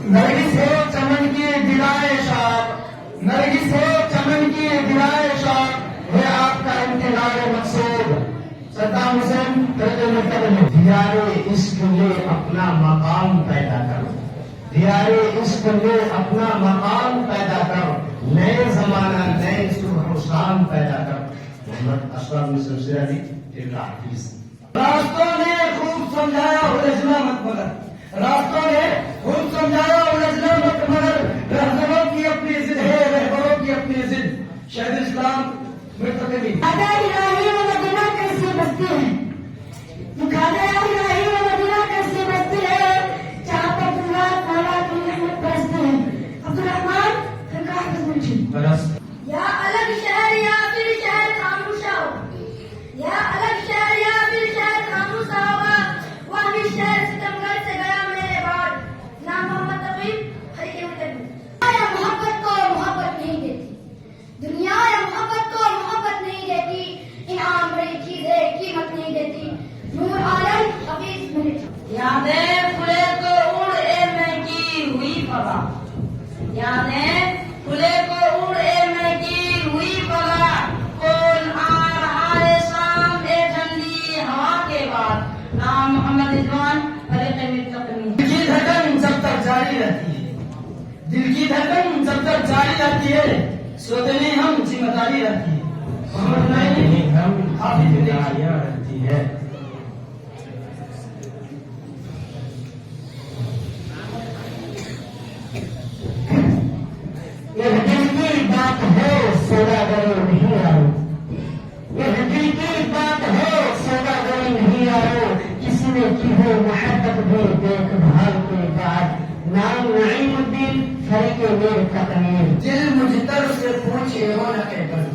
नरगिस हो चमन की दिलाए शाब, नरगिस हो चमन की दिलाए शाब, है आपका इंतजार मकसूद। सद्दाम हुसैन दियारे इश्क में अपना मकाम पैदा कर, दियारे इश्क में अपना मकाम पैदा कर, नए जमाना नए सुबह शाम पैदा कर। मोहम्मद अशरफ मिसर अली हाफिज। रास्तों ने खूब समझाया उलझना मत मगर, रास्तों ने खूब समझाया उलझना मत मगर, रहबरों की अपनी जिद है, रहबरों की अपनी जिद। शहीद इस्लाम मुर्तकबी मदीना कैसी बस्ती है, मुखाने इलाही मदीना कैसी बस्ती है, जहाँ पर दुनिया ताला की रहमत बरसती है। अब्दुल रहमान हाफिज मुंशी। या अलग शहर या फिर शहर खामोशा हो, या अलग शहर या फिर शहर खामोशा होगा, वह भी शहर सितमगर से गया मेरे बाद। नाम मोहम्मद तबीब हरीके मुतबी। या मोहब्बत को मोहब्बत नहीं देती दुनिया, या मोहब्बत को मोहब्बत नहीं देती, इनाम बड़ी चीज है कीमत नहीं देती। नूर आलम हफीज मिनट। यादें खुले को उड़ ए मैं की हुई पगा, यादें खुले को उड़ ए मैं की हुई पगा, कौन आ रहा है शाम ए ठंडी हवा के बाद। नाम मोहम्मद रिजवान हरीके मुतबी। दिल की धड़कन जब तक जारी रहती है, दिल की धड़कन जब तक जारी रहती है, सोचने हम जिम्मेदारी रहती है, नहीं हम जिम्मेदारियां रहती है। यह दिल की बात है सौदागरों नहीं आओ, यह दिल की बात है सौदागरों नहीं आओ, किसी ने की हो मोहब्बत भी देखभाल के बाद। नाम नईमुद्दीन फरीके मेरे तकनीर। दिल मुझतर से पूछे रौनक बज़,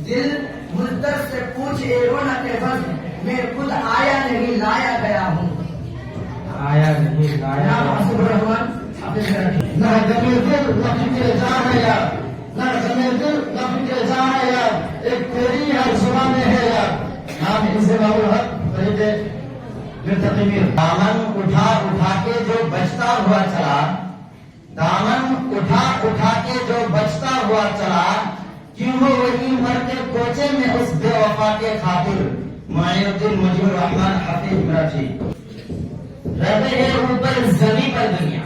दिल मुझतर से पूछे रौनक बज़, मैं खुद आया नहीं लाया गया हूँ, आया नहीं लाया। रहमान ना जमीर दिल न फिक्र जहाँ है यार, ना जमीर दिल न फिक्र जहाँ है यार, एक तेरी हर जुबान में है यार। नाम इसे बाबुल हक फरीके दामन उठा उठा के जो बचता हुआ चला, दामन उठा उठा के जो बचता हुआ चला, क्यों हो वही मर के कोचे में उस बेवफा के खातिर। मुईनुद्दीन मुजीबुर रहमान हाफिज मराठी। रब है ऊपर जमी पर दुनिया,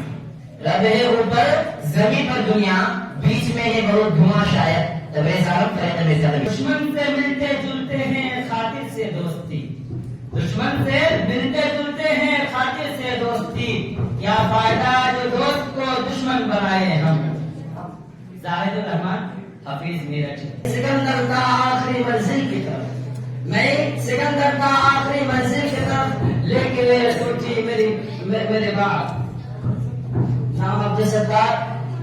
रब है ऊपर जमी पर दुनिया, बीच में ये बहुत धुआं शायद। दुश्मन से मिलते जुलते हैं खातिर से दोस्ती, दुश्मन से मिलते जुलते हैं खातिर से दोस्ती, क्या फायदा जो दोस्त को दुश्मन बनाए हम। जाहिदुर रहमान हफीज मेरठ। सिकंदर का आखिरी मंजिल की तरफ, मैं सिकंदर का आखिरी मंजिल की तरफ लेके मेरे सोची मेरे बाप। नाम अब्दुल सत्तार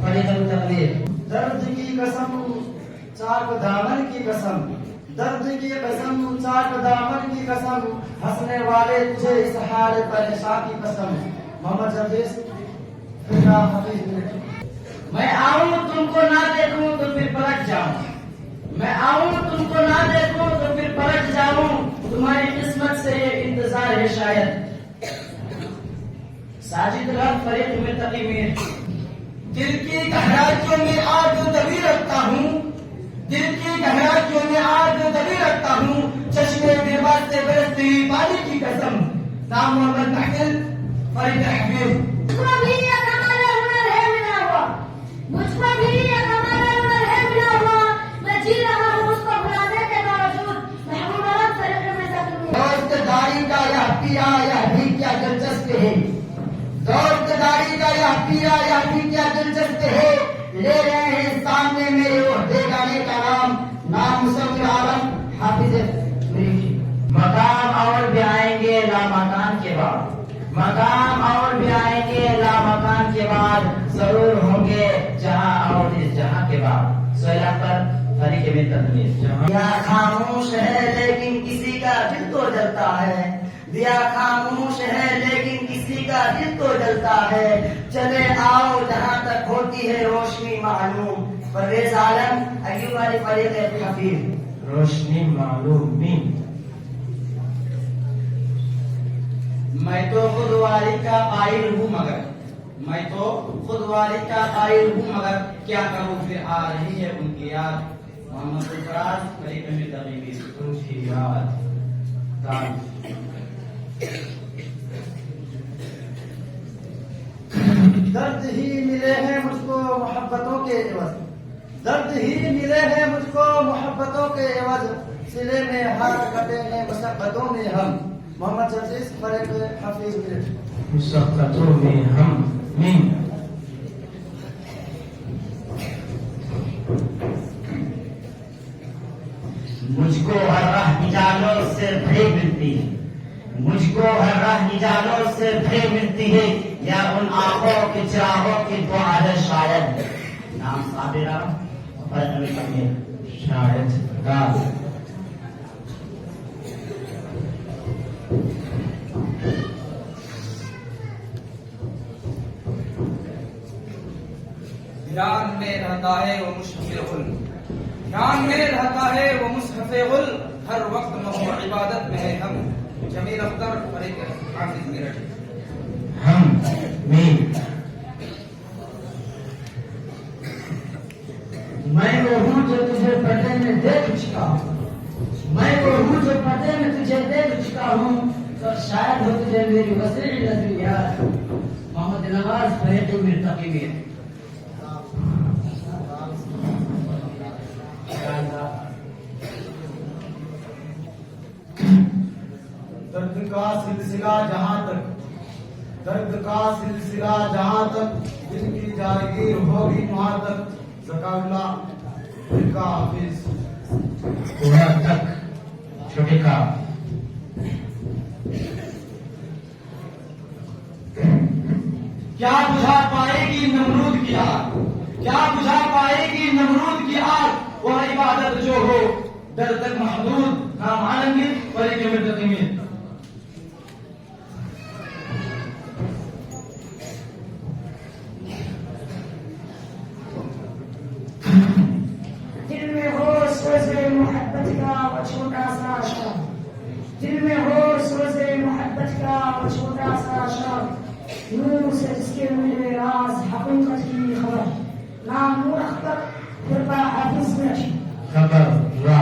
फरीदुल तकबीर। दर्द की कसम चाक दामन की कसम, दर्द की कसम चाक दामन की कसम, हंसने वाले तुझे इस हाल परेशान की कसम। मोहम्मद जफीस। मैं आऊं तुमको ना देखूं तो फिर पलट जाऊं, मैं आऊं तुमको ना देखूं तो फिर पलट जाऊं, तुम्हारी किस्मत से ये इंतजार है शायद। साजिद रब फरीद में तकीमीर। दिल की गहराइयों में आग दबी रखता हूँ, दिल की गहराइयों में आग दबी रखता हूँ, चश्मे बेबाद से बरसती पानी की कसम। नाम मोहम्मद महफिल फरीद हबीब। मुझको भी ये कमाल हुनर है मिला हुआ, मुझको भी ये कमाल हुनर है मिला हुआ, मैं जी रहा हूँ उसको भुलाने के बावजूद। महबूब आलम फरीद में तकबीर। दोस्तदारी का यह पिया यह भी क्या दिलचस्प है, दोस्तदारी का यह पिया यह भी क्या दिलचस्प है, ले रहे हैं सामने मेरे वो बेगाने का नाम। नाम मुसम्मिर आलम हाफिज मरीठी। मकाम और भी आएंगे लामकान के बाद, मकाम और भी आएंगे लामकान के बाद, जरूर होंगे जहां और इस जहां के बाद। सोहेला पर फरीके में तकबीर। दिया खामोश है लेकिन किसी का दिल तो जलता है, दिया खामोश है लेकिन किसी का दिल तो जलता है, चले आओ जहाँ तक होती है रोशनी मालूम। परवेज आलम अयूब वाली फरीक हफीज। रोशनी मालूम नहीं। मैं तो खुद वाली का कायल हूँ मगर मैं तो खुद वालिद का कायल हूँ, मगर क्या करूँ फिर आ रही है उनकी याद। मोहम्मद सरफराज तरीके में तरीके उनकी याद। दान। दर्द ही मिले हैं मुझको मोहब्बतों के एवज, दर्द ही मिले हैं मुझको मोहब्बतों के एवज, सिले में हाथ कटे हैं मुसब्बतों में हम। मोहम्मद जफीस फरेक हफीज मिनट। मुसब्बतों में हम मीम। मुझको हर राह निजालों से भय मिलती है, मुझको हर राह निजालों से भय मिलती है, या उन आंखों के चिरागों की दुआ है शायद। नाम साबिरा शायद। दाल। ध्यान में रहता है वो मुशफ़े गुल, ध्यान में रहता है वो मुशफ़े गुल, हर वक्त महो इबादत में है हम। जमील अख्तर फरीक हाफिज मेरठ। हम मीम। मैं वो हूँ जो तुझे पर्दे में देख चुका हूँ, मैं वो हूँ जो पर्दे में तुझे देख चुका हूँ, तो शायद हो तुझे मेरी वसील नजर याद। मोहम्मद नवाज फरीक मिर्तकी में। दर्द का सिलसिला जहाँ तक, दर्द का सिलसिला जहाँ तक, दिल की जागीर होगी वहाँ तक। ज़काउल्ला फरीका हाफिज। पूरा तक छोटे का। क्या बुझा पाएगी नमरूद की आग, क्या बुझा पाएगी नमरूद की आग, वह इबादत जो हो दर तक महदूद। नाम आलमगीर फरीक मिर्तकी। दिल में हो सोज़े मोहब्बत का वो छोटा सा शौक, दिल में हो सोज़े मोहब्बत का वो छोटा सा शौक, नूर से जिसके मिले राज हकीकत की खबर। नाम नूर अख्तर फरीक हाफिज मेरठ। खबर रा।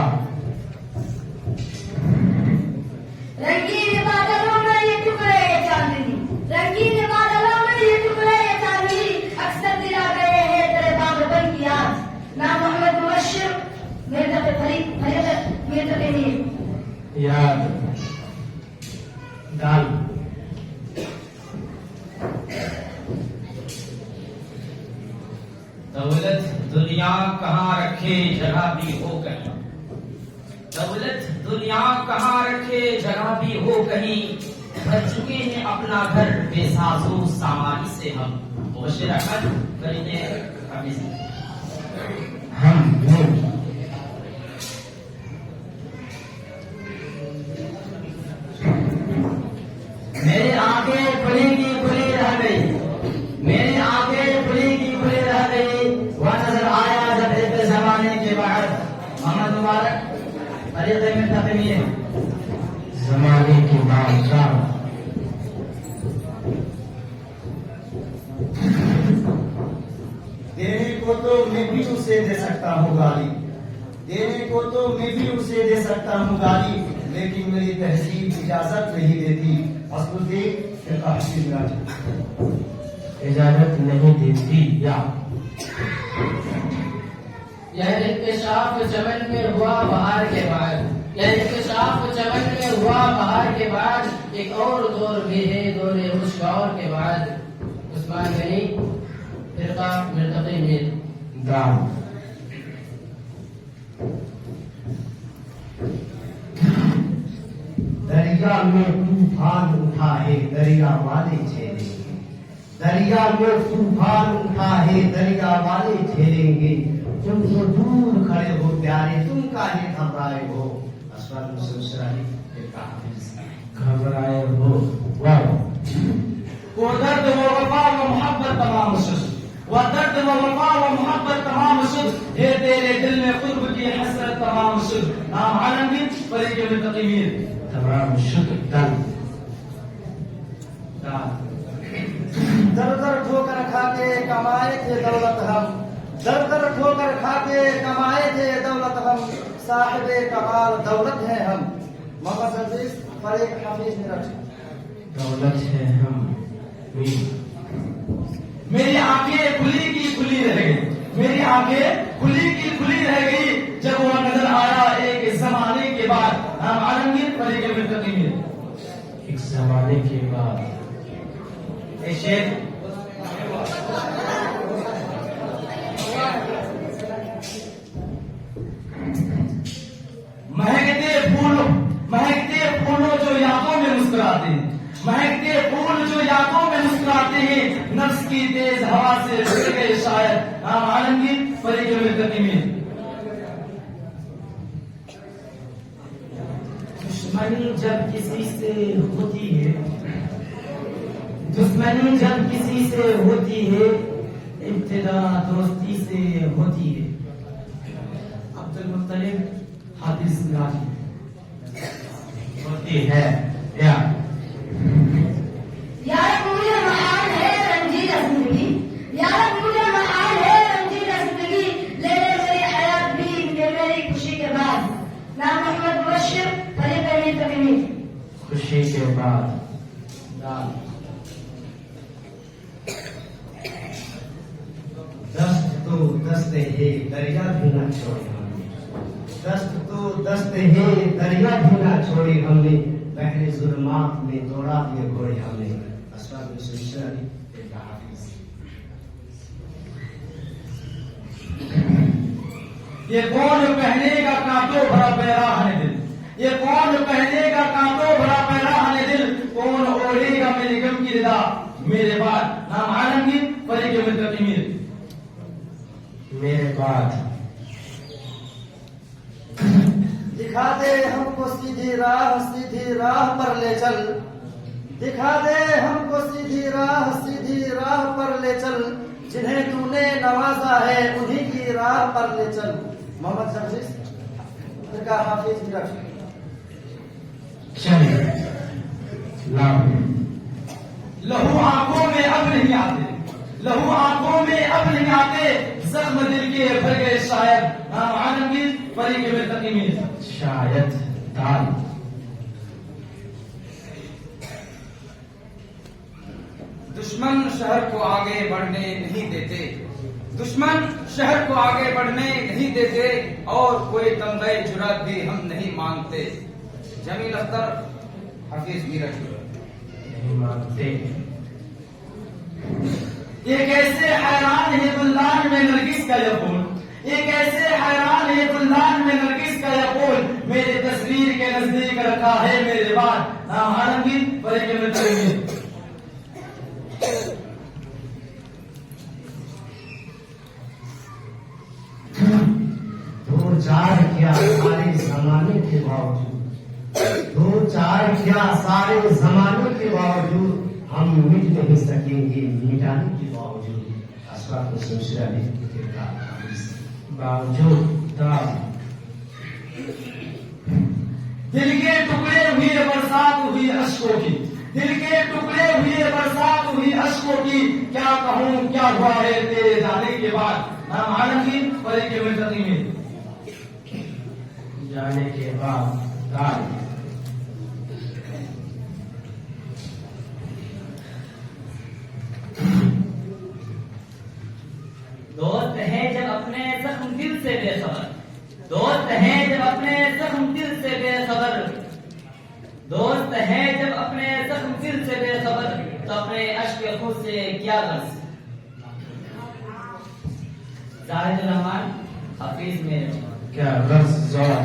रंगीन बादलों में ये टुकड़े ये चांदनी, रंगीन बादलों में ये टुकड़े ये चांदनी, अक्सर दिला गए हैं तेरे बागबन की याद। नाम मोहम्मद मुबश्शिर मेरठ फरीक मेरठ। याद। दाल। दौलत दुनिया कहाँ रखे जगह भी हो कहीं, दौलत दुनिया कहाँ रखे जगह भी हो कहीं, भर चुके हैं अपना घर बेसाजो सामानी से हम। मुबश्शिर अहमद फरीक हाफिज। हम मीम। मेरी आंखें खुली की खुली रह गई, मेरी आंखें खुली की खुली रह गई, वह नजर आया जब एक जमाने के बाद। मोहम्मद मुबारक फरीक मिर्तकी है। जमाने की बादशाह। देने को तो मैं भी उसे दे सकता हूँ गाली, देने को तो मैं भी उसे दे सकता हूँ गाली, लेकिन मेरी तहजीब इजाजत नहीं देती। असलुद्दीन फरीका हाफिज मेरठ। इजाजत नहीं देती। या यह इंकशाफ चमन में हुआ बहार के बाद, यह इंकशाफ चमन में हुआ बहार के बाद, एक और दौर भी है दौरे रुश्क और के बाद। उस्मान गनी फरीका मिर्तकी में। दाल। दरिया में तूफान उठा है दरिया वाले झेलेंगे, दरिया में तूफान उठा है दरिया वाले झेलेंगे, तुम तो दूर खड़े हो प्यारे तुम काहे घबराए हो। असफर मुसलसलानी घबराए हो। वाह। वो दर्द वो वफा वो मोहब्बत तमाम सुस्त, वो दर्द वो वफा वो मोहब्बत तमाम सुस्त, है तेरे दिल में कुर्ब की हसरत तमाम सुस्त। नाम आलमगीर फरीक मिर्तकी। तमाम शुक्र। दाल। दर दर ठोकर कमाए थे दौलत हम, दर दर ठोकर खाके कमाए थे दौलत हम, साहिबे कमाल दौलत है हम। मोहम्मद अजीज फरीक हाफिज मेरठ। दौलत है हम। मेरी आंखें खुली की खुली रह गई, मेरी आंखें खुली की खुली रह गई जब वो नजर आया एक जमाने के बाद। हम आलमगीर फरीक मुंतकी में एक जमाने के बाद। ए शेर महकते फूलों जो यादों में मुस्कुराते हैं, महकते फूल जो यादों में मुस्कुराते हैं, नफ्स की तेज हवा से उड़ गए शायद। हम आलमगीर फरीक मुंतकी में। दुश्मनी जब किसी से होती है, दुश्मनी जब किसी से होती है, इब्तिदा दोस्ती से होती है। अब्दुल मुत्तलिब हाफिज गाजी। होती है या यार मुझे महान है रंजीदा जिंदगी, यार मुझे महान है रंजीदा जिंदगी, ले ले मेरी हयात भी ले मेरी खुशी के बाद। नाम मोहम्मद मुबश्शिर फरीक मुंतकी। खुशी के बाद। दस्त तो दस्त है दरिया भी न छोड़ी हमने, दस्त तो दस्त है दरिया भी न छोड़ी हमने, पहले जुल्मात में दौड़ा दिए घोड़े हमने। अस्वाद सुशरी हाफिज। ये कौन पहनेगा कांटों भरा पैरा हने दिल, ये कौन पहनेगा कांटों भरा पैरा हने दिल, कौन ओढ़ेगा मेरे गम की रिदा मेरे बाद। नाम आलमगीर फरीक मुंतकी में। मेरे बाद। दिखा दे हमको सीधी राह पर ले चल, दिखा दे हमको सीधी राह पर ले चल, जिन्हें तूने नवाजा है उन्हीं की राह पर ले चल। मोहम्मद शमशीर फिरका हाफिज मेरठ। लहू आंखों में अब नहीं आते, लहू आंखों में अब नहीं आते, जख्म दिल के भर गए शायद। नाम आलमगीर फरीक मुंतकी में। शायद दाल। दुश्मन शहर को आगे बढ़ने नहीं देते, दुश्मन शहर को आगे बढ़ने नहीं देते, और कोई तमगे जुरात भी हम नहीं मांगते। जमील अख्तर हाफिज मेरठ। नहीं मानते। ये कैसे हैरान है गुलदान में नरगिस का यकून, ये कैसे हैरान है गुलदान में नरगिस का यकून, मेरे तस्वीर के नजदीक रखा है मेरे बाद। नाम आलमगीर फरीक मुंतकी में। दो चार क्या सारे जमाने के बावजूद, दो चार क्या सारे जमाने के बावजूद, हम मिट नहीं सकेंगे मिटाने के बावजूद। अस्वाद सुशरी बावजूद। दिल के टुकड़े हुए बरसात हुई अश्कों की, दिल के टुकड़े हुए बरसात हुई अश्कों की, क्या कहूँ क्या हुआ है तेरे जाने के बाद। नाम आलमगीर फरीक मुंतकी में। जाने के बाद। दाल। दोस्त है जब अपने जख्म दिल से बेखबर, दोस्त है जब अपने जख्म दिल से बेखबर, दोस्त है जब अपने जख्म दिल से बेखबर, तो अपने अश्क खुद से क्या गर्ज। जाहिद रहमान हाफिज में। क्या गर्ज जौर।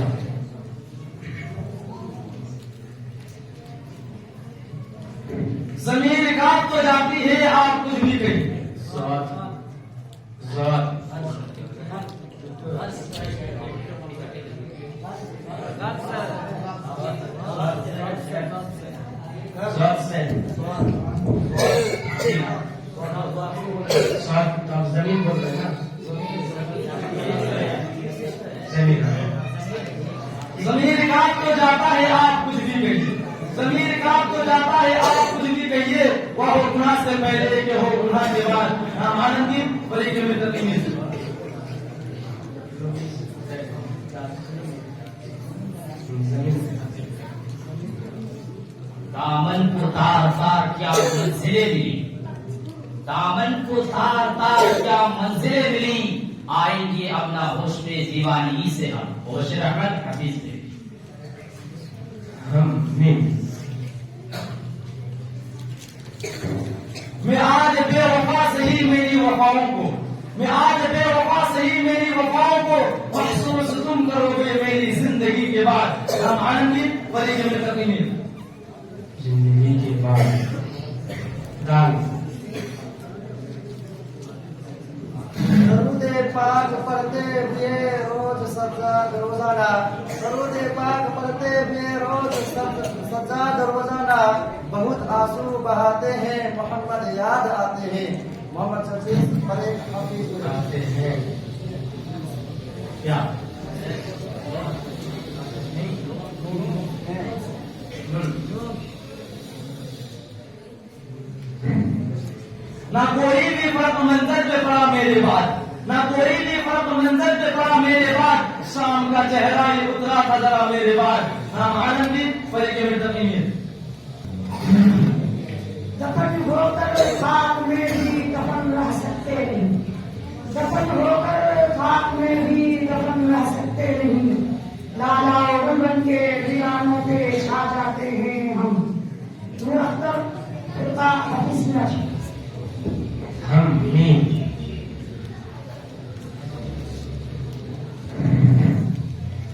जमीन काट तो जाती है आप कुछ भी कहीं। जमीन बोल रहे हैं ना। जमीन काट तो जाता है आप कुछ भी कहिए, जमीन काट तो जाता है आप कुछ भी कहिए, वह हो गुनाह से पहले के हो गुनाह के बाद। नाम आलमगीर वली के मित्र तमीर। दामन को तार तार क्या मंजिलें मिली, दामन को तार तार क्या मंजिलें मिली, आएंगे अपना होश में दीवानी से हम। होश रहमत हफीज ने मैं आज बेवफा सही मेरी वफाओं को, मैं आज बेवफा सही मेरी वफाओं को महसूस तुम करोगे मेरी जिंदगी के बाद। नाम आलमगीर वली के मित्र तमीर। जिंदगी के बाद दान दरूद पाक पढ़ते हुए रोज सज्जाद रोजाना, दरूद पाक पढ़ते हुए रोज सज्जाद रोजाना, बहुत आंसू बहाते हैं मोहम्मद याद आते हैं। मोहम्मद शफीक फरीक हफीज आते हैं क्या ना कोई भी फर्क मंजर पे पड़ा मेरे बाद, ना कोई भी फर्क मंजर पे पड़ा मेरे बाद, शाम का चेहरा ये उतरा था जरा मेरे बाद। नाम आलमगीर वली के मित्र तमीर। दफन होकर खाक में भी दफन रह सकते नहीं, दफन होकर खाक में भी दफन रह सकते नहीं, लाला बन के दीवानों पे छा जाते हैं हम। नूर अख्तर खुदा हफीज मिराज। हम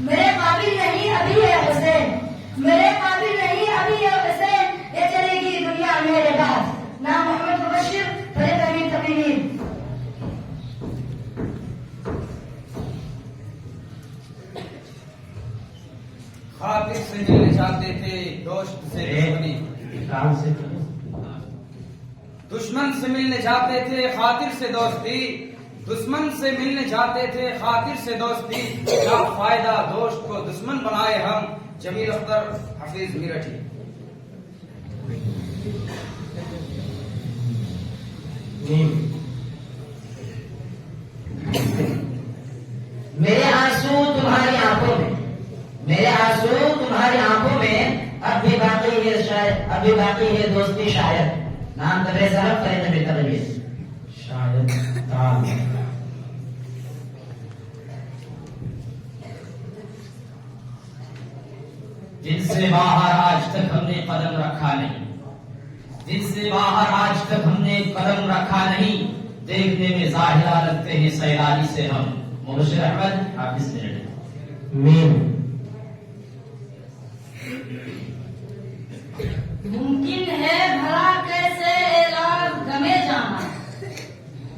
मेरे काबिल नहीं अभी है हुसैन, मेरे काबिल नहीं अभी है हुसैन, ये चलेगी दुनिया मेरे बाद। नाम मोहम्मद मुबशिर फरीद अमीर तमीर। खातिर से मिलने जाते थे दोस्त से दुश्मनी, काम से दुश्मन से मिलने जाते थे खातिर से दोस्ती, दुश्मन से मिलने जाते थे खातिर से दोस्ती, क्या फायदा दोस्त को दुश्मन बनाए हम। जमील अख्तर हफीज मेरठी। मेरे आंसू तुम्हारी आंखों में, मेरे आंसू तुम्हारी आंखों में, अब भी बाकी है शायद, अभी बाकी है दोस्ती शायद। नाम तबे साहब फरीद अमीर तमीर। शायद दान दिल से बाहर आज तक हमने कदम रखा नहीं, दिल से बाहर आज तक हमने कदम रखा नहीं, देखने में जाहिरा लगते हैं सैलानी से हम। मुबशिर अहमद हाफिज मेरठी। मीम मुमकिन है भला कैसे ऐलान गमे जाना,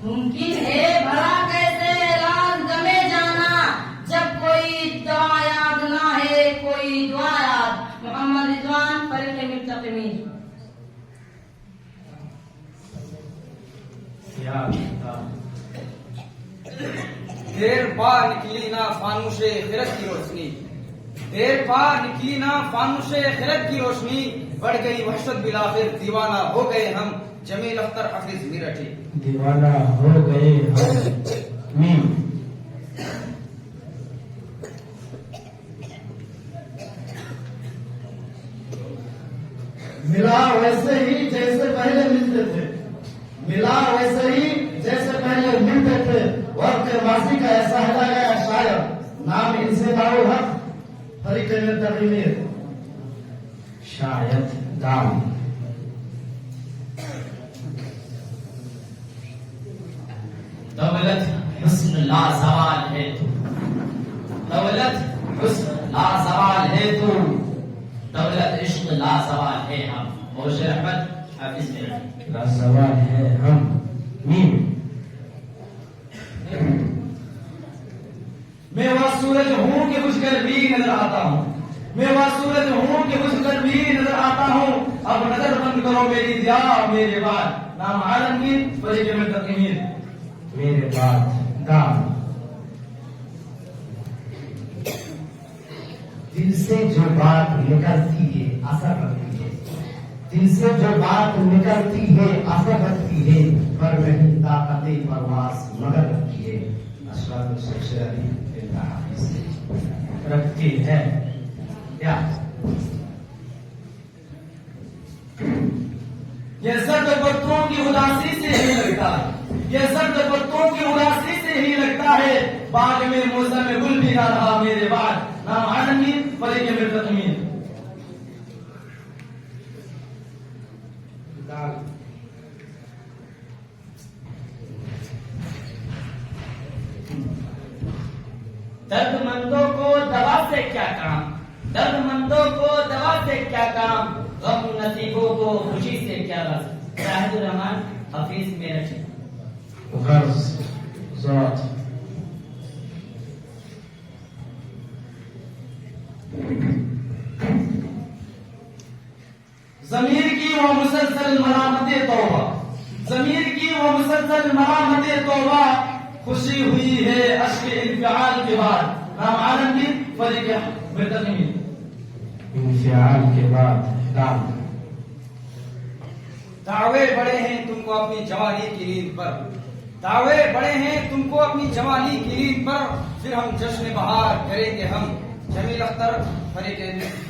मुमकिन है भला कैसे ऐलान गमे जाना, जब कोई दुआ याद ना है कोई दुआ याद। मोहम्मद रिजवान फरीद अमीर तमीर। देर पा निकली ना फानुशे खिरत की रोशनी, देर पा निकली ना फानुशे खिरत की रोशनी, बढ़ गई वहशत बिलाखिर दीवाना हो गए हम। जमील अख्तर हफीज मेरठी। दीवाना हो गए हम। मीम मिला वैसे ही जैसे पहले मिलते थे, मिला वैसे ही जैसे पहले मिलते थे, वक्त माजी का ऐसा है गया शायर। नाम इनसे बाबू हक फरीद अमीर तमीर। शायद दाम दौलत हुस्न लाजवाल है तू, दौलत हुस्न लाजवाल है तू, दौलत इश्क लाजवाल है हम। मुबशिर अहमद हाफिज मेरठी। लाजवाल है हम। मीम मैं वह सूरज हूँ कि बुझकर भी नजर आता हूँ, मैं वह सूरज हूँ कि बुझकर भी नजर आता हूँ, अब नजर बंद करो मेरी दिया मेरे बाद। नाम आलमगीर वली के मित्र तमीर। मेरे बाद दाम दिल से जो बात निकलती है असर रखती है, दिल से जो बात निकलती है असर रखती है, पर नहीं ताकते परवास मगर रखिए। अशरफ शेख अली इनका हाफिज रखती है क्या? यह सर्द पत्तों की उदासी से ही लगता है, यह सर्द पत्तों की उदासी से ही लगता है। बाग में मौसम में गुल भी ना रहा मेरे बाद, नाम आलमगीर फरीक मिर्तमीर। दर्दमंदों को दवा से क्या काम, दर्दमंदों को दवा से क्या काम, गम नसीबों को खुशी से क्या रस। शाहिदुर रहमान हफीज मेरठ। गर्ज ज़ात ज़मीर की वो मुसलसल मलामते तौबा, ज़मीर की वो मुसलसल मलामते तौबा, खुशी हुई है अश्क इंफिआल के बाद, नाम आलमगीर फरीक मिर्तमीर। इंफिआल के बाद दाम। दावे बड़े हैं तुमको अपनी जवानी की नींद पर, दावे बड़े हैं तुमको अपनी जवानी की नींद पर, फिर हम जश्न बहार करेंगे हम। जमील अख्तर फरीक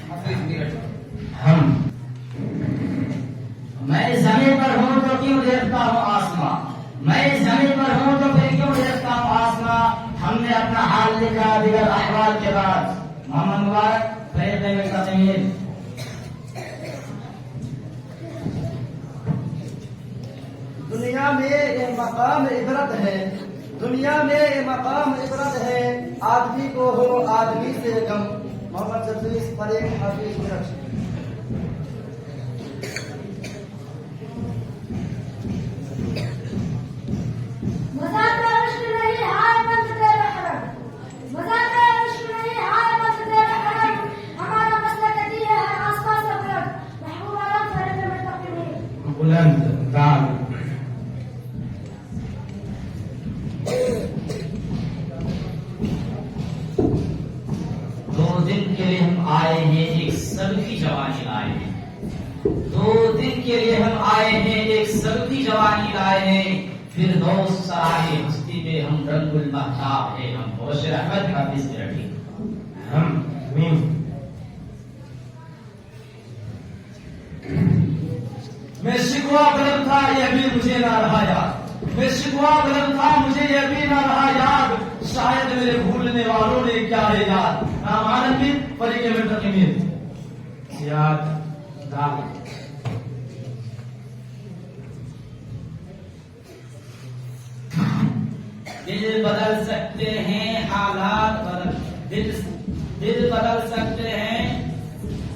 हफीज मेरठ। हम मैं जमीन पर हूँ तो क्यों देखता हूँ आसमां, मैं जमीन पर हूँ तो फिर क्यों देखता हूँ आसमां। हमने अपना हाल लिखा दिगर अहवाल के बाद, मोहम्मद मुबारक फरीक मिर्तमीर। दुनिया में ये मकाम इबरत है, दुनिया में ये मकाम इबरत है, आदमी को हो आदमी से गम। मोहम्मद शफीक फरीक हफीज मेरठ। मजाक का इश्क नहीं हाय मत तेरा हरम, मजाक का इश्क नहीं हाय मत तेरा हरम, हमारा मसला कटी है हर आसपास से बुलंद, महबूब आलम फरीक मिर्तमीर। बुलंद दाम। दो दिन के लिए हम आए हैं एक सबकी जवानी लाए हैं, दो दिन के लिए हम आए हैं एक सबकी जवानी लाए हैं, फिर दोस्त सराहे हस्ती पे हम रंगुल महताब है हम। बशीर अहमद हाफिज मेरठी। हम मीम। मैं शिकवा बुलंद था यह भी मुझे ना रहा याद, मैं शिकवा बुलंद था मुझे यह भी ना रहा याद, शायद मेरे भूलने वालों ने क्या है याद, नाम आलमगीर फरीक मिर्तमीर। याद दाम। दिल बदल सकते हैं हालात बदल, दिल बदल सकते हैं,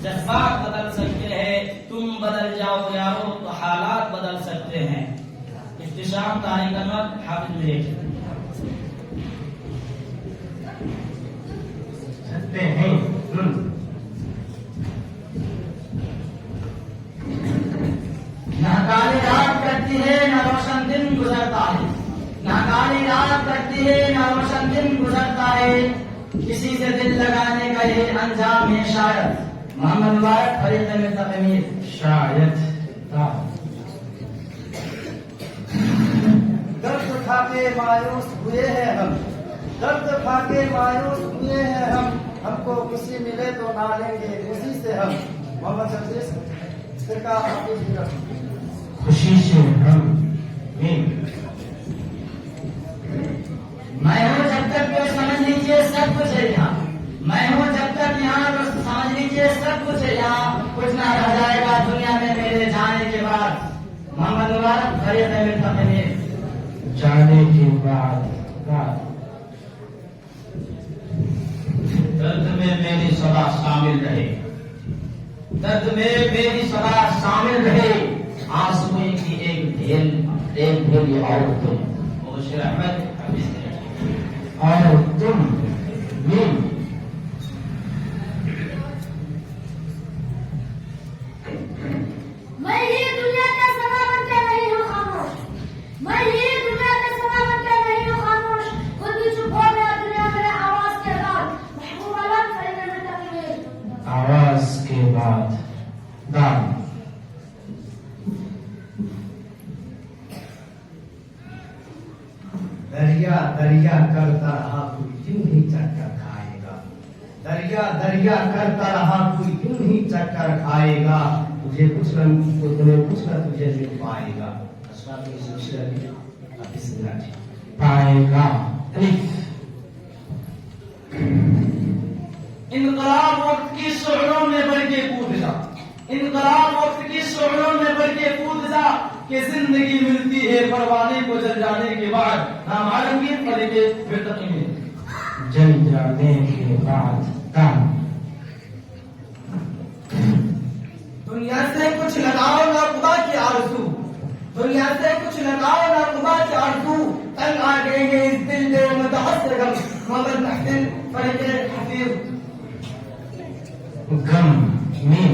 जज्बात बदल सकते हैं, तुम बदल जाओ यारो तो हालात बदल सकते हैं। इख्तिशाम तारीख अहमद हाफिज मेरठ। सकते हैं। न काली रात करती है न रोशन दिन गुजरता है, न काली रात करती है न रोशन दिन गुजरता है, किसी से दिल लगाने का ये अंजाम है शायद। मोहम्मद मुबारक फरीक मिर्तमीर। शायद दाम। दर्द खा के मायूस हुए हैं हम, दर्द खा के मायूस हुए हैं हम, हमको खुशी मिले तो ना लेंगे खुशी से हम। मोहम्मद शफीक फिरका हफीज मेरठ। खुशी से हम मीम। मैं हूँ जब तक तो समझ लीजिए सब कुछ है यहाँ, मैं हूँ जब तक यहाँ तो समझ लीजिए सब कुछ है यहाँ, कुछ ना रह जाएगा दुनिया में मेरे जाने के बाद। मोहम्मद मुबारक फरीक मिर्तमीर। जाने के बाद दाम। दर्द में मेरी सदा शामिल रहे, दर्द में मेरी सदा शामिल रहे, आंसुओं की एक ढेर और तुम। बशीर अहमद हाफिज मेरठ। और तुम मीम। मैं ये दुनिया का समा बनकर नहीं हूँ खामोश, मैं ये दुनिया का समा बनकर नहीं हूँ खामोश, खुद भी चुप हो गया दुनिया मेरे आवाज के बाद। महबूब आलम फरीक मिर्तमीर। आवाज के बाद दाम। दरिया दरिया करता रहा कोई यूं ही चक्कर खाएगा। दरिया दरिया करता रहा कोई यूं ही चक्कर खाएगा। तुझे कुछ न तो तुम्हें कुछ न तुझे मिल पाएगा। अशराफ की सिलसिला में अब इस मिनट पाएगा। इनकलाब वक्त की शोरों में बढ़ के कूद जा, इनकलाब वक्त की शोरों में बढ़ के कूद जा कि जिंदगी मिलती है परवाने को जल जाने के बाद। नाम आलमगीर फरीके फिरकत में जल जाने के बाद काम। दुनिया से कुछ लगाओ ना खुदा की आरज़ू, दुनिया से कुछ लगाओ ना खुदा की आरज़ू। तंग आ गए हैं इस दिल में मुतअस्सिर गम, मगर महफिल फरीके हफीज गम में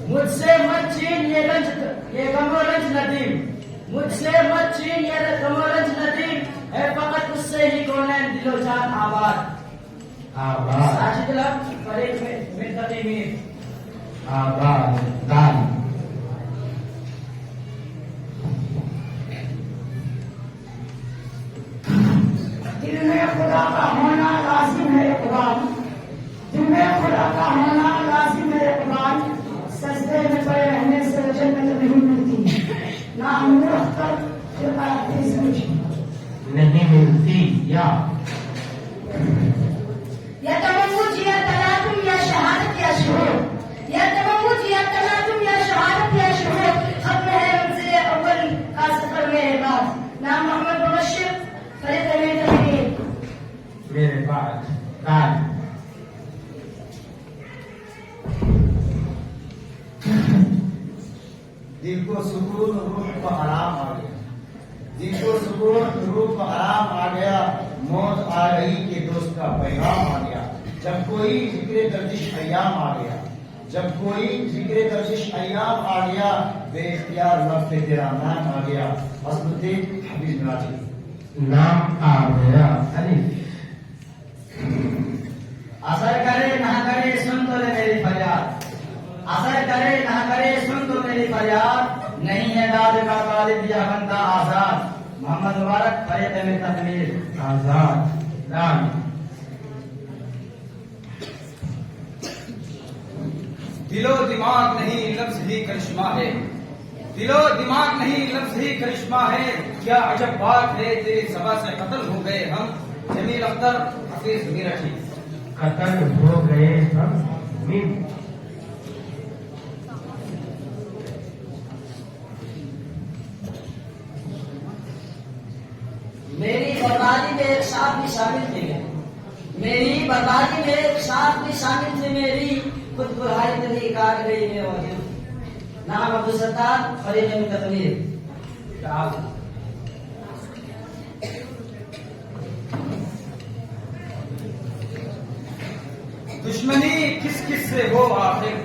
मुझसे मत छीन ये रंज, ये गमरंज नदीम, मुझसे मत छीन ये गमरंज नदीम है फकत उससे ही कौनैन दिलो जान आबाद। आबाद साजिद लफ्ज़ फरीक में तकीमीर आबाद दान। दिल में खुदा का होना लाजिम है इक़बाल, दिल में खुदा का होना लाजिम है इक़बाल। सजदे में पड़े रहने से जन्नत नहीं मिलती, ना मूर्ख कर नहीं मिलती। या तमम्मुज या तलातुम या शहादत या शुहूद, या तमम्मुज या तलातुम या शहादत या शुहूद। खत्म है मंज़िल अव्वल का सफर मेरे बाद। नाम मोहम्मद मुबश्शिर फरीक़ में तकरीर। मेरे बाद दान। दिल को सुकून रूह को आराम आ गया, दिल को सुकून रूह को आराम आ गया। मौत आ रही के दोस्त का पैगाम आ गया। जब कोई जिक्र गर्दिश अय्याम आ गया, जब कोई जिक्र गर्दिश अय्याम आ गया, बेइख्तियार वक्त तेरा नाम आ गया। असलते हबीब नाजी नाम आ गया। अलिफ असर करे ना करे सुन तो ले मेरी फरियाद, असर करे ना करे सुन तो मेरी फरियाद। नहीं है दाद का तालिब या बंदा आजाद। मोहम्मद मुबारक फरीक़ में तकमीर आजाद दान। दिलो दिमाग नहीं लफ्ज ही करिश्मा है, दिलो दिमाग नहीं लफ्ज ही करिश्मा है। क्या अजब बात है तेरी सभा से कत्ल हो गए हम। जमील अख्तर हफीज मीरठी। कत्ल हो गए हम। मीम मेरी बर्बादी में एक साथ भी शामिल थे, मेरी बर्बादी में एक साथ भी शामिल थे। मेरी खुद बुराई तभी काट गई मैं वजूद। नाम अब्दुल सत्तार फरीक़ में तकमीर। दुश्मनी किस किस से हो आखिर,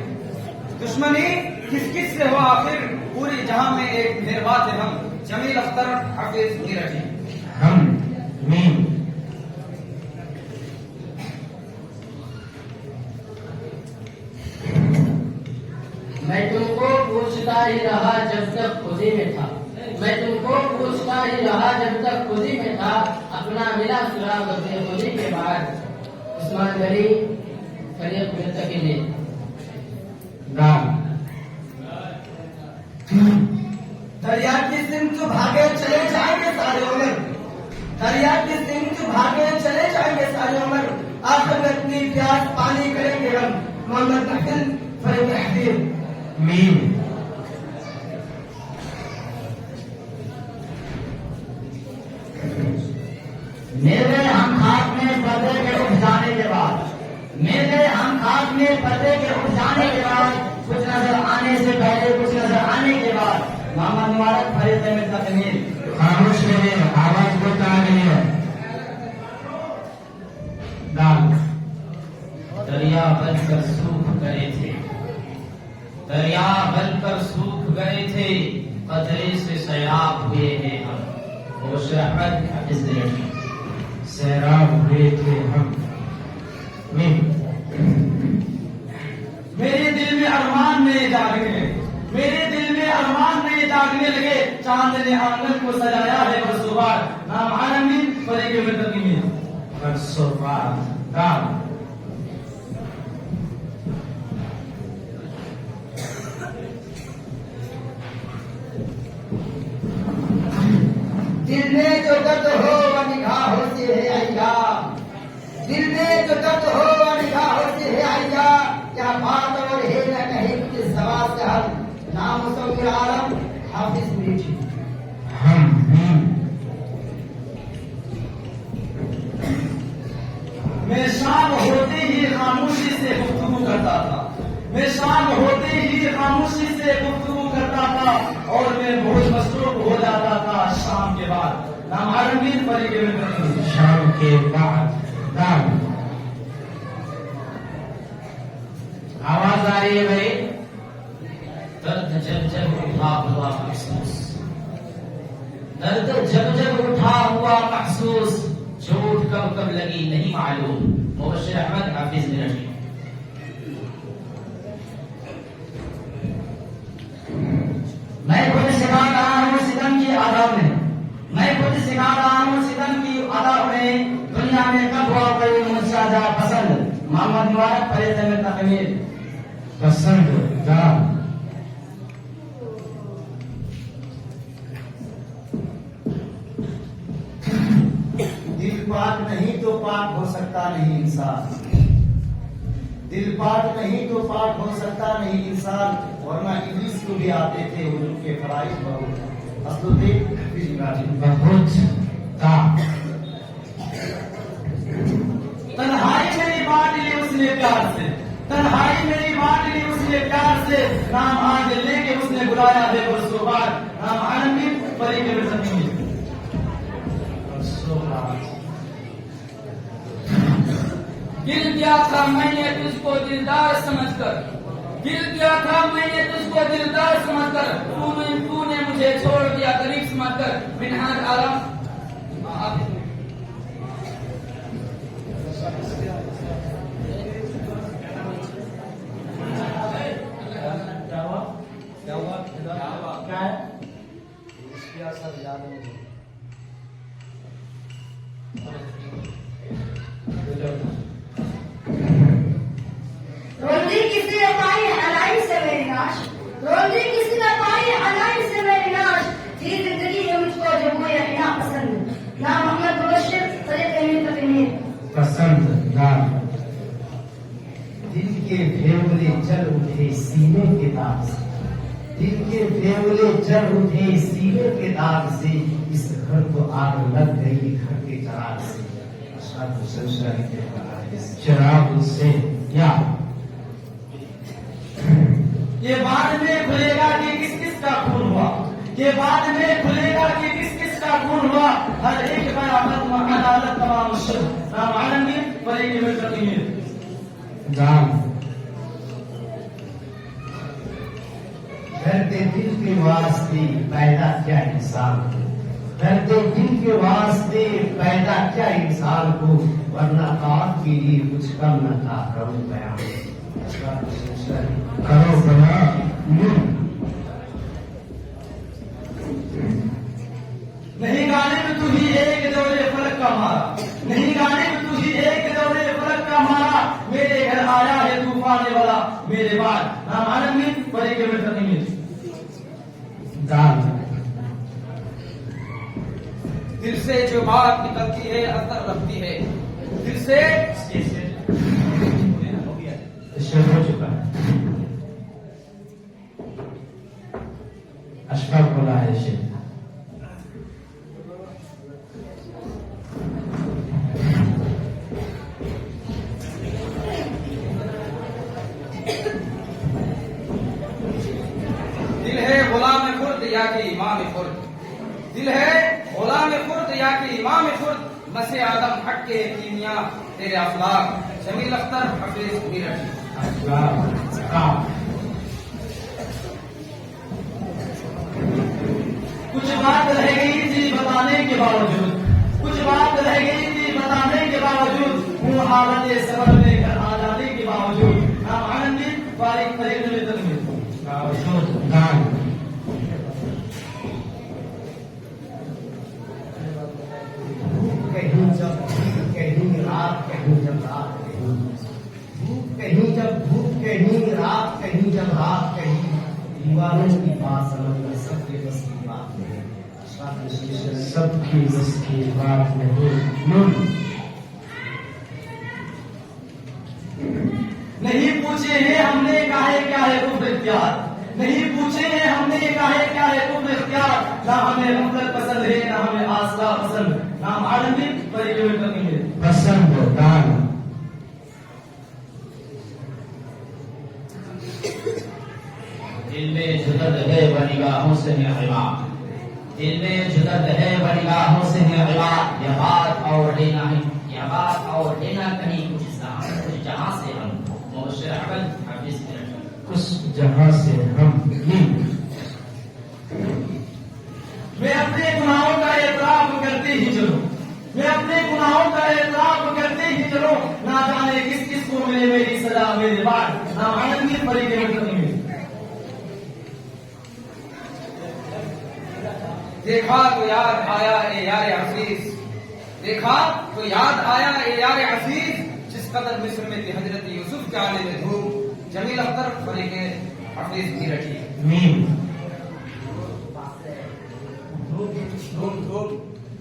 दुश्मनी किस किस से हो आखिर। पूरी जहां में एक मेहरबा थे हम। जमील अख्तर हफीज मीरठी। हम मीम मैं तुमको पूछता ही रहा जब तक खुद ही में था, मैं तुमको पूछता ही रहा जब तक खुद ही में था। अपना मिला सुराग अपने होने के बाद। उस्मान गनी फरीक़ में तकमीर। दान। दरिया की सिमत भागे चले जाएंगे सारे उम्र, दरिया की सिमत भागे चले जाएंगे सारे उम्र। आखिर में अपनी प्यास पानी करेंगे हम। मोहम्मद महफिल फरीक़ हफीज। मीम मेरे हम खाक में पर्दे के उठ जाने के बाद, मेरे हम खाक में पर्दे के उठ जाने के बाद। कुछ नजर आने से पहले कुछ नजर आने के बाद। मोहम्मद मुबारक फरीक़ में तकमीर। खामोश रहे, आवाज बोलता नहीं है। दान। दरिया बनकर सूख गए थे, दरिया बनकर सूख गए थे। कतरे से सैराब हुए हैं हम। वो शहद हफीज मीरठी। सैराब हुए थे हम। मीम नए जागने, मेरे दिल में अरमान नए जागने लगे। चांद ने आंगन को सजाया है बरसोबार, नाम आलमीन फरीक मुतकीमीन। बरसोबार दाम दिल में जो दर्द हो वह निगाहों से है अय्या, दिल में जो दर्द हो वह निगाहों से है अय्या। क्या बात और है न कहे किस सवाल से हल, नाम मुसव्विर आलम हाफिज मीठी। मैं शाम होते ही खामोशी से गुफ्तगू करता था, मैं शाम होते ही खामोशी से गुफ्तगू करता था, और मैं बहुत मसरूफ हो जाता था शाम के बाद। नाम आलमीन फरीक मुतकीमीन। शाम के बाद दाम। आवाज आ रही है भाई? दर्द जब जब उठा हुआ महसूस, दर्द जब जब उठा हुआ महसूस, चोट कब कब लगी नहीं मालूम। मुबश्शिर अहमद हाफिज मिरटी। मैं खुद सिखा रहा हूँ सितम की आदाब में, मैं खुद सिखा रहा हूँ सितम की आदाब में। दुनिया में कब हुआ कोई मुझसे पसंद, मोहम्मद मुबारक फरीद में तकमीर। पसंद दाम। दिल पाक नहीं तो पाक हो सकता नहीं इंसान, दिल पाक नहीं तो पाक हो सकता नहीं इंसान, वरना इब्लीस को भी आते थे हुजूर के फराइज बहुत। असलुद्दीन बहुत दाम। तन्हाई मेरी बांट ली उसने प्यार से, तन्हाई मेरी बांट ली उसने प्यार से। नाम आज लेके उसने बुलाया है बरसोबार, नाम आलमीन फरीक मुतकीमीन। गिर गया था मैंने तुझको दिलदार समझकर, गिर गया था मैंने तुझको दिलदार समझकर, तूने मुझे छोड़ दिया गरीब समझकर। मिनहाज आलम क्या है? रोंदी किसी ने पाई अलाई से मेरी नाश, रोंदी किसी ने पाई अलाई से मेरी नाश। जी जिंदगी है मुझको जो कोई रहना पसंद, ना मोहम्मद मुबश्शिर फरीद मुतकीमीन। पसंद दाम। दिल के फेवले जल उठे सीने के दाग से, दिल के फेवले जल उठे सीने के दाग से, इस घर को आग लग गई घर के चिराग से। चिराग से या ये बाद में खुलेगा कि किस किस का खून हुआ, ये बाद में खुलेगा कि किस किस का खून हुआ। हर एक कयामत में अदालत तमाम शुभ, नाम आलमीन फरीक मुतकीमीन। दाम। दर्द दिल के वास्ते पैदा क्या इंसान को, दर्द दिल के वास्ते पैदा क्या इंसान को, वरना आप के लिए कुछ कम न था। करो बयान, करो बयान। नहीं गाने में तू ही एक दौरे फलक का मारा, नहीं गाने में तू ही एक दौरे फलक का मारा। मेरे घर आया है तूफान वाला मेरे बाद, नाम आलमीन फरीक मुतकीमीन। दाम। दिल से जो बात निकलती है असर रखती है, दिल से शेर हो चुका है। अशफाक बोला है शेर। दिल है गुलाम खुर्द या कि इमाम खुर्द, दिल है गुलाम खुर्द या कि इमाम खुर्द। मसे आदम हट के कीमिया तेरे अखलाक। जमील अख्तर हाफिज मिरटी। कुछ बात रह गई थी बताने के बावजूद, कुछ बात रह गई थी बताने के बावजूद, वो हालत सबर में घर आ जाने के बावजूद। नाम आनंदी फारिक फरीद मुतकीमीन। कहीं रात कहीं जब रात कहीं दीवारों की बात समझना सबके बस की बात नहीं, सबकी बस की बात नहीं। नहीं पूछे हैं हमने काहे क्या है कुफ्र इख्तियार, नहीं पूछे हैं हमने काहे क्या है कुफ्र इख्तियार, ना हमें गफलत पसंद है ना हमें आसरा पसंद, ना आलमी तरीके में कमी है पसंद दान। दिल में जुदत है बनिगाहों से है अयबा, दिल में जुदत है बनिगाहों से है अयबा, यह बात और लेना है, यह बात और लेना कहीं कुछ जहां से हम मुबश्शिर अहमद हाफिज उस जहां से हम मैं अपने गुनाहों का एतराफ करते ही चलूं, मैं अपने गुनाहों का एतराफ करते ही चलूं, ना जाने किस किस को मिले मेरी सजा मेरे बाद, ना आनंद की तरीके में कमी है। देखा तो याद आया ए यार अजीज, देखा तो याद आया ए यार अजीज, जिस कदर मिस्र में थी हजरत यूसुफ के आने में धूम, जमील अख्तर फरीक हफीज की रखी मीम धूम धूम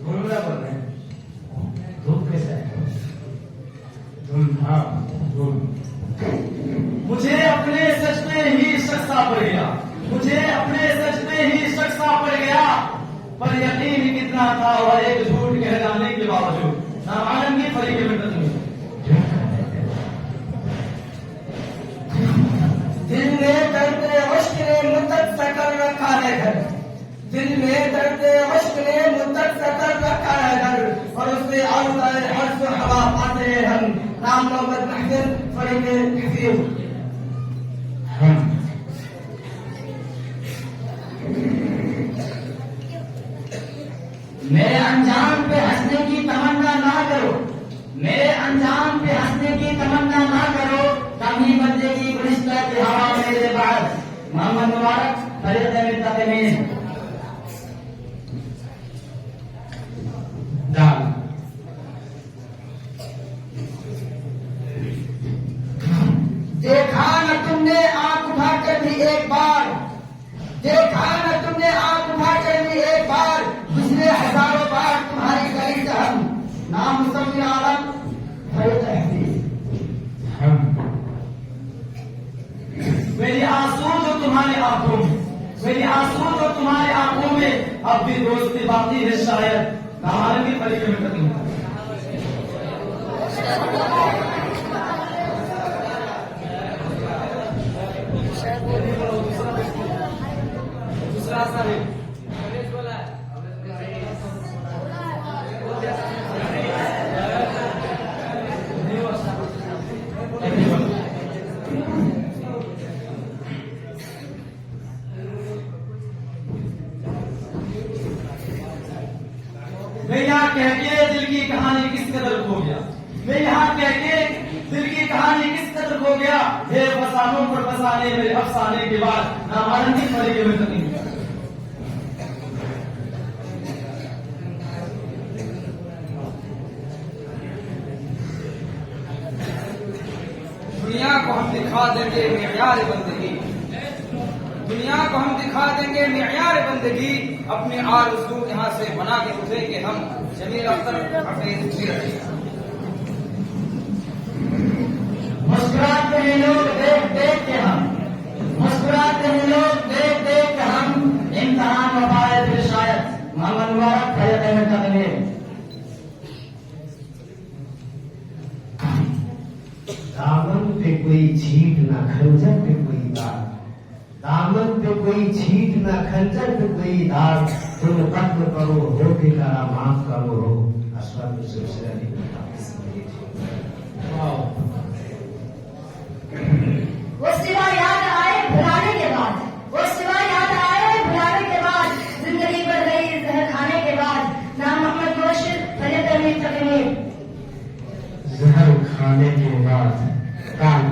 धूम ना बोल रहे हैं, धूप कैसा है? धूमधाम धूम। मुझे अपने सच में ही शख्सा पड़ गया, मुझे अपने सच में ही शख्सा पड़ गया, पर यकीन कितना था और एक झूठ कह जाने के बावजूद, ना आलम की फरीक में तस्वीर। दिल में दर्द इश्क ने मुद्दत से कर रखा है घर, दिल में दर्द इश्क ने मुद्दत से कर रखा है घर, और उससे आलता है हर सो हवा पाते हैं हम, नाम मोहम्मद महफिल फरीक हफीज। मेरे अंजाम पे हंसने की तमन्ना ना करो, मेरे अंजाम पे हंसने की तमन्ना ना करो, कमी बदले की गुलिस्ता की हवा मेरे बाद। मोहम्मद मुबारक फरीद में तकमील दाल। देखा न तुमने आंख उठाकर भी एक बार, देखा न तुमने आंख उठाकर भी एक बार, पिछले हजारों बार तुम्हारी गली से हम, नाम मुसम्मिल आलम फरीद हफीज। मेरी आंसू जो तुम्हारी आंखों में, मेरी आंसू जो तुम्हारी आंखों में, अब भी दोस्ती बाकी है शायद, हमारे भी फरीक में कभी दूसरा सा है मैं यहाँ कह के दिल की कहानी किस कदर खो गया, मैं यहाँ कह के दिल की कहानी किस कदर खो गया, ये फसानों पर फसाने मेरे अफसाने के बाद नामानंद की फरीके में कमी। दुनिया को हम दिखा देंगे मेयार बंदगी, दुनिया को हम दिखा देंगे मेयार बंदगी, अपने आरज़ू यहाँ से बना के उठेंगे हम, जमील अख्तर हफीज की रखी। मुस्कुराते हैं लोग देख देख के हम, मुस्कुराते हैं लोग देख देख के हम, इम्तिहान वफाए फिर शायद। मोहम्मद मुबारक फरीद में तकमील दामन पे कोई छीट ना खंजर पे कोई दाग, दामन पे कोई छीट ना खंजर पे कोई दाग, तुम कत्ल करो हो के करा माफ करो हो। अशरफ सिलसिला वो सिवा याद आए भुलाने के बाद, वो सिवा याद आए भुलाने के बाद, जिंदगी बढ़ गई जहर खाने के बाद, नाम मोहम्मद मुबश्शिर फरीद में तकमील। जहर खाने के बाद कान।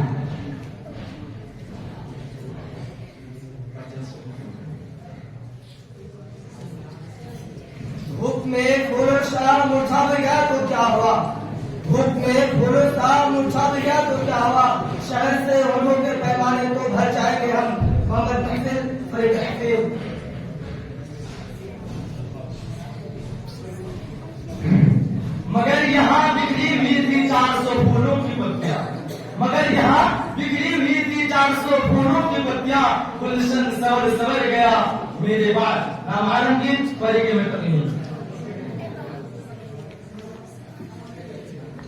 धूप में फूलों सा मुरझा गया तो क्या हुआ, धूप में फूलों सा मुरझा गया तो क्या हुआ, शहर से होठों के 800 फूलों की पत्तियां गुलशन सवर गया मेरे बाद। नाम आलमगीर फरीके में कमी नहीं।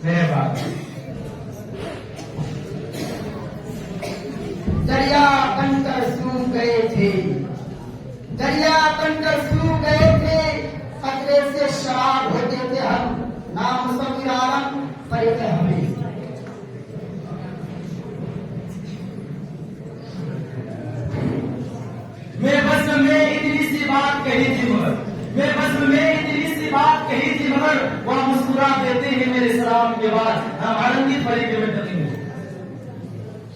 मेरे बाद दरिया बनकर सूख गए थे, दरिया बनकर सूख गए थे, खतरे से शराब होते थे हम, नाम मुसव्विर आलम फरीक हमीद। मैं बस में इतनी सी बात कही थी मगर, मैं बस में इतनी सी बात कही थी मगर वह मुस्कुरा देते हैं मेरे सलाम के बाद। नाम आलमगीर फरीके में कमी नहीं।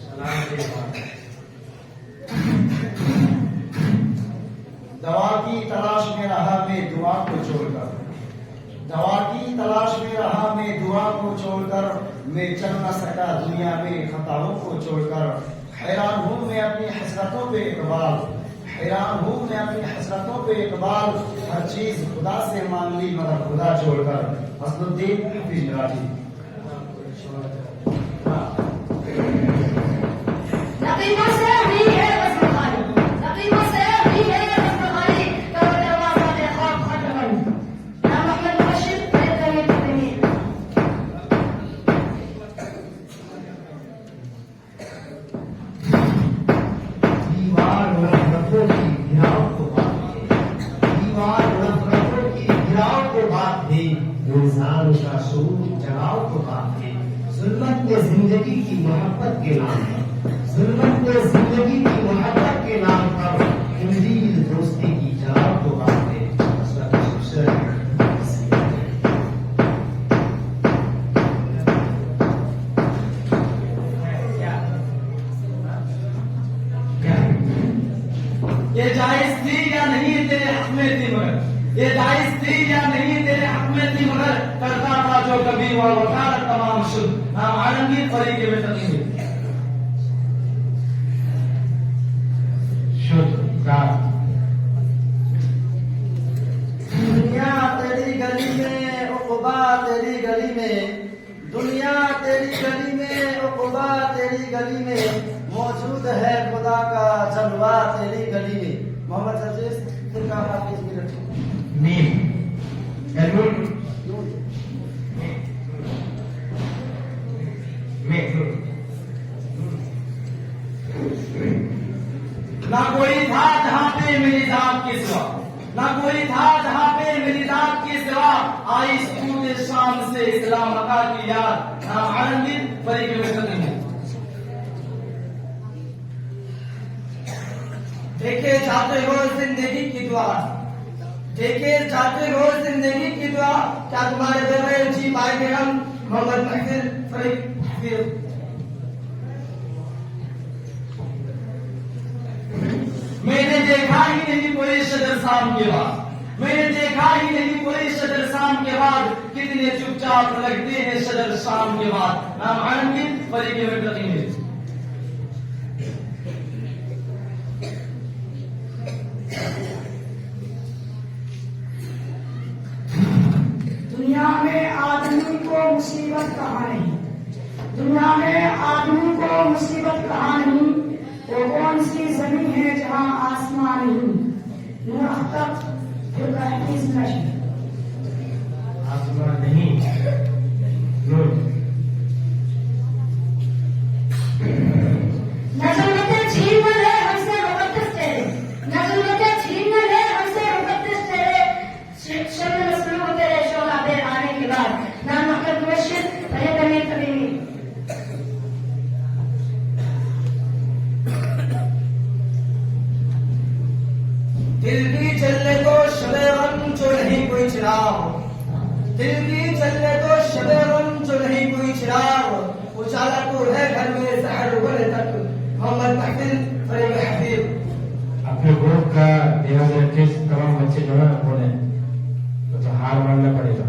सलाम के बाद दवा की तलाश में रहा मैं दुआ को छोड़कर, दवा की तलाश में रहा मैं दुआ को छोड़कर, मैं चल न सका दुनिया में खताओं को छोड़कर। हैरान हूँ मैं अपनी हसरतों पे इकबाल, हैरान हूँ मैं अपनी हसरतों पे इकबाल, हर चीज खुदा से मांग ली मगर खुदा छोड़कर। असदुद्दीन हफीज मराठी। नकीमों से ही है बस बुखारी, नकीमों से ही है बस बुखारी, करो दरवाजा पे खौफ खत्म। नाम अहमद मुबशिर फरीक हमीद। दीवार नफरतों की घिराव को बात है, दीवार नफरतों की घिराव को बात है, इंसान का शऊर जगाव को बात है। जुल्मत में जिंदगी की मोहब्बत के नाम है, जुल्मत में जिंदगी की मोहब्बत के नाम पर इंजील दोस्ती की जगाव को बात है। ये जायज थी या नहीं तेरे हक में थी मगर, ये जायज थी या नहीं तेरे हक में थी मगर, करता था जो कभी वह वकालत तमाम शुद्ध। नाम आलमगीर फरीके में कमी नहीं। दुनिया तेरी गली में उक़बा तेरी गली में, दुनिया तेरी गली में उक़बा तेरी गली में, मौजूद है खुदा का जलवा तेरी गली में। मोहम्मद अजीज फिर हाफिज मिनट ना कोई था जहाँ पे मेरी जात के सिवा, ना कोई था जहाँ पे मेरी जात के सिवा, आई सूद शाम से इस्लाम अका की याद। नाम आलमगीर फरीके में कमी नहीं। देखे जाते हो जिंदगी की दुआ, देखे जाते हो जिंदगी की दुआ, क्या तुम्हारे बगैर जी पाएंगे हम। मोहम्मद महफिल फरीक। मैंने देखा ही नहीं कोई शदर शाम के बाद, मैंने देखा ही नहीं कोई शदर शाम के बाद, कितने चुपचाप लगते हैं शदर शाम के बाद। नाम आलमगीर फरीके में कमी नहीं। दुनिया में आदमी को मुसीबत कहाँ नहीं, दुनिया में आदमी को मुसीबत कहाँ नहीं, वो कौन सी जमीन है जहाँ आसमान नहीं। नूर अख्तर फिर हफीज नशर। आसमान नहीं, नूर। नजरुल्लाह छीन न ले हमसे मुकद्दस तेरे, नजरुल्लाह छीन न ले हमसे मुकद्दस तेरे, शर्म मसलूब तेरे शोला पे आने के बाद। नाम अहमद मुबशिर फरीक हमीद तमीमी। दिल की चलने को शबे गम जो नहीं कोई चिराग, दिल की चलने को शबे गम जो नहीं कोई चिराग, उजाला तो है घर में सहर उबले तक। मोहम्मद महफिल फरीक हफीज। अपने ग्रुप का ध्यान रखे, तमाम बच्चे जो है बोले तो हार मानना पड़ेगा।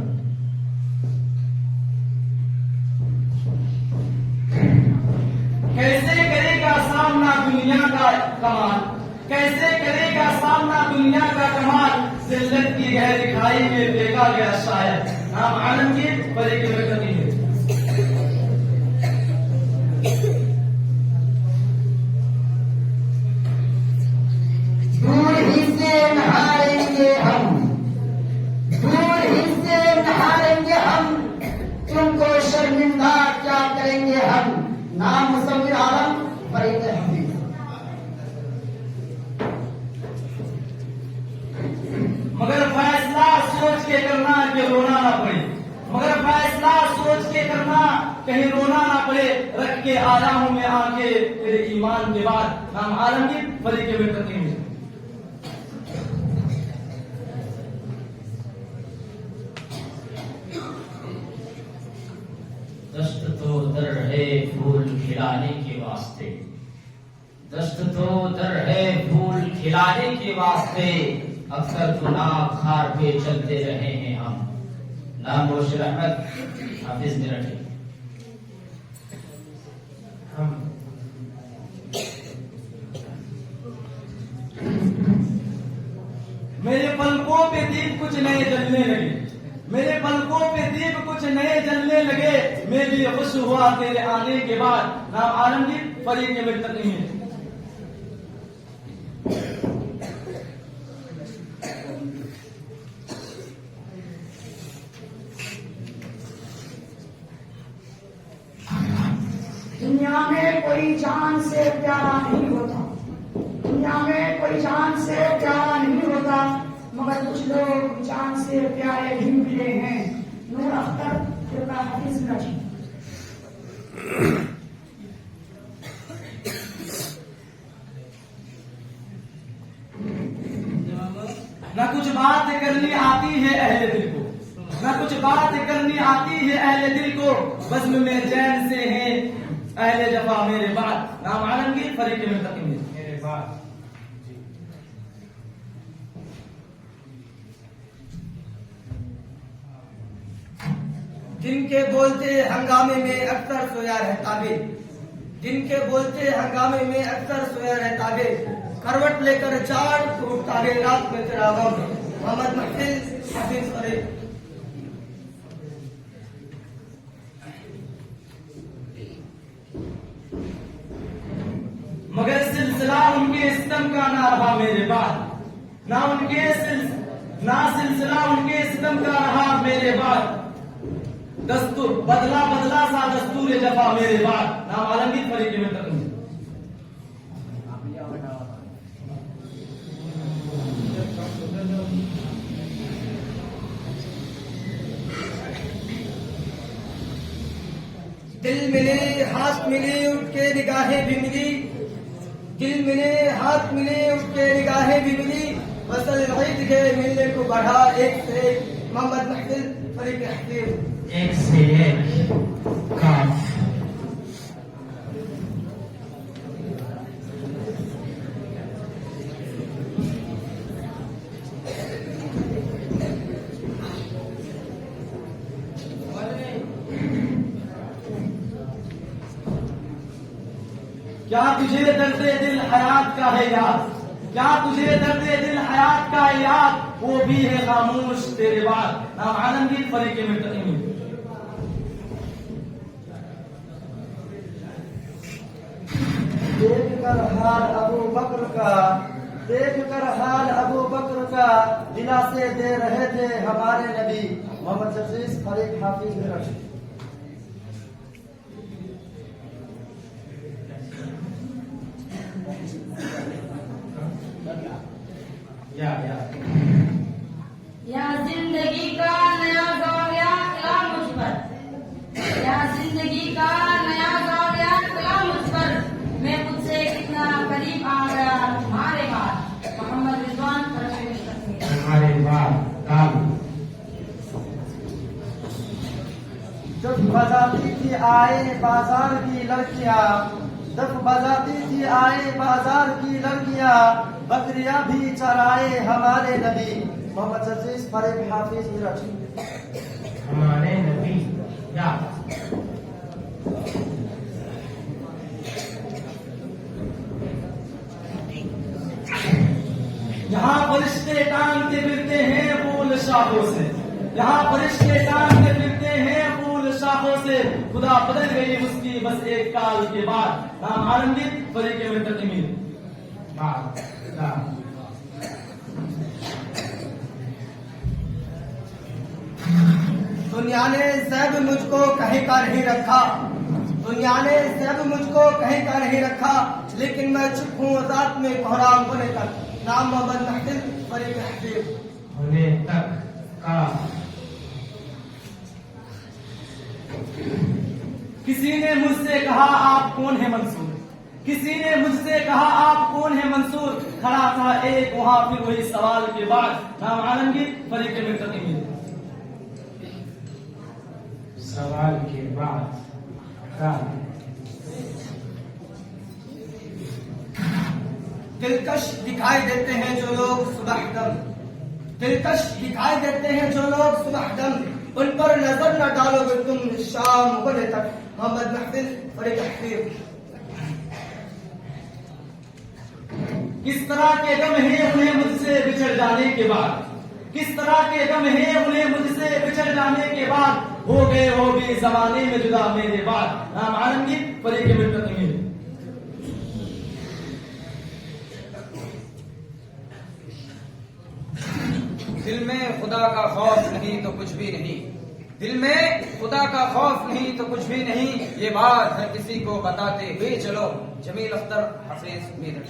कैसे करेगा सामना दुनिया का कमाल, कैसे करेगा सामना दुनिया का कमाल, जिल्लत की गहरी खाई में फेंका गया शायर। नाम आलमगीर फरीके में कमी है। क्या करेंगे हम, नाम मुसव्विर आलम फरीक हफीज। मगर फैसला सोच के करना कि रोना ना पड़े, मगर फैसला सोच के करना कहीं रोना ना पड़े। रख के आया हूं मैं आके तेरे ईमान के बाद, नाम आलमगीर फरीक मुर्तकी में। दस्त तो दर है फूल खिलाने के वास्ते, दस्त तो दर है फूल खिलाने के वास्ते, अक्सर तो नाक खार पे चलते रहे हैं हम। नाम मुबशिर अहमद हाफिज मेरठ। मेरे पलकों पे दीप कुछ नए जलने लगे, मेरे पलकों पे दीप कुछ नए जलने लगे। मैं भी खुश हुआ तेरे आने के बाद, नाम आलमगीर फरीक मुर्तकी में। दुनिया में कोई जान से प्यारा नहीं होता, दुनिया में कोई जान से प्यारा नहीं होता, मगर कुछ लोग जान से प्यारे भी मिले हैं। नूर अख्तर कृपा हफीज नजी। न कुछ बात करनी आती है अहले दिल को, न कुछ बात करनी आती है अहले दिल को, बज़्म में चैन से है अहले जफा मेरे बाद, नाम आलमगीर फरीक मुर्तकी में। मेरे बाद जिनके बोलते हंगामे में अक्सर सोया रहता बे, जिनके बोलते हंगामे में अक्सर सोया रहता बे, करवट लेकर चार उठता बे रात में तेरा गम, मोहम्मद महफिज हफीज फरीक। मगर सिलसिला उनके सितम का ना रहा मेरे बाद, ना सिलसिला उनके सितम का रहा मेरे बाद, दस्तूर बदला बदला सा दस्तूर जफा मेरे बाद, नाम आलमगीर फरीक मुर्तकी में। दिल मिले हाथ मिले उठ के निगाहें भी मिली, दिल मिले हाथ मिले उठ के निगाहें भी मिली, वसल ईद के मिलने को बढ़ा एक से एक, मोहम्मद महफिज फरीक हफीज। एक से एक काफ। क्या तुझे दर्द दिल हयात का है याद, क्या तुझे दर्द दिल हयात का है याद, वो भी है खामोश तेरे बाद, नाम आलमगीर फरीक मुर्तकी में। देख कर हाल अबू बकर का, देख कर हाल अबू बकर का, दिलासे दे रहे थे हमारे नबी, मोहम्मद जफीज फरीक हाफिज मेरठ। या जिंदगी का नया ज़ाविया खिला मुझ पर, या जिंदगी का नया ज़ाविया खिला मुझ पर, मैं मुझसे कितना करीब आ गया तुम्हारे बाद, मोहम्मद रिजवान फरीक मुर्तकी। हमारे बाद काम जब बजाती थी आए बाजार की लड़कियां, जब बजाती थी आए बाजार की लड़कियां, बकरियां भी चराए हमारे नबी, मोहम्मद जफीज फरीक हाफिज मेरठ। हमारे नबी या यहाँ फरिश्ते टांगते फिरते हैं फूल शाखों से, यहाँ फरिश्ते टांगते फिरते हैं फूल शाखों से, खुदा बदल गई उसकी बस एक काल के बाद, नाम आलमगीर फरीक मुर्तकी में। दुनिया ने ज़ैब मुझको कहीं का नहीं रखा, दुनिया ने सब मुझको कहीं का नहीं रखा, लेकिन मैं चुप हूँ रात में कोहराम होने तक। नाम मोहम्मद महफिल फरीक हबीब। होने तक का किसी ने मुझसे कहा आप कौन है मंसूर, किसी ने मुझसे कहा आप कौन है मंसूर। खड़ा था एक वहां फिर वही सवाल के बाद। नाम आलमगीर फरीक मुंतकिम। सवाल के बाद का दिलकश दिखाई देते हैं जो लोग सुबह दम, दिलकश दिखाई देते हैं जो लोग सुबह दम, उन पर नजर न डालोगे तुम शाम होने तक। मोहम्मद महफिल फरीक हबीब। किस तरह के गम है उन्हें मुझसे बिछड़ जाने के बाद, किस तरह के गम है उन्हें मुझसे बिछड़ जाने के बाद। हो गए हो भी जमाने में जुदा मेरे बाद। नाम आलमगीर फरीक मुंतकिम। दिल में खुदा का खौफ नहीं तो कुछ भी नहीं, दिल में खुदा का खौफ नहीं तो कुछ भी नहीं, ये बात हर किसी को बताते हुए चलो। जमील अख्तर, हाफिज मेरठ।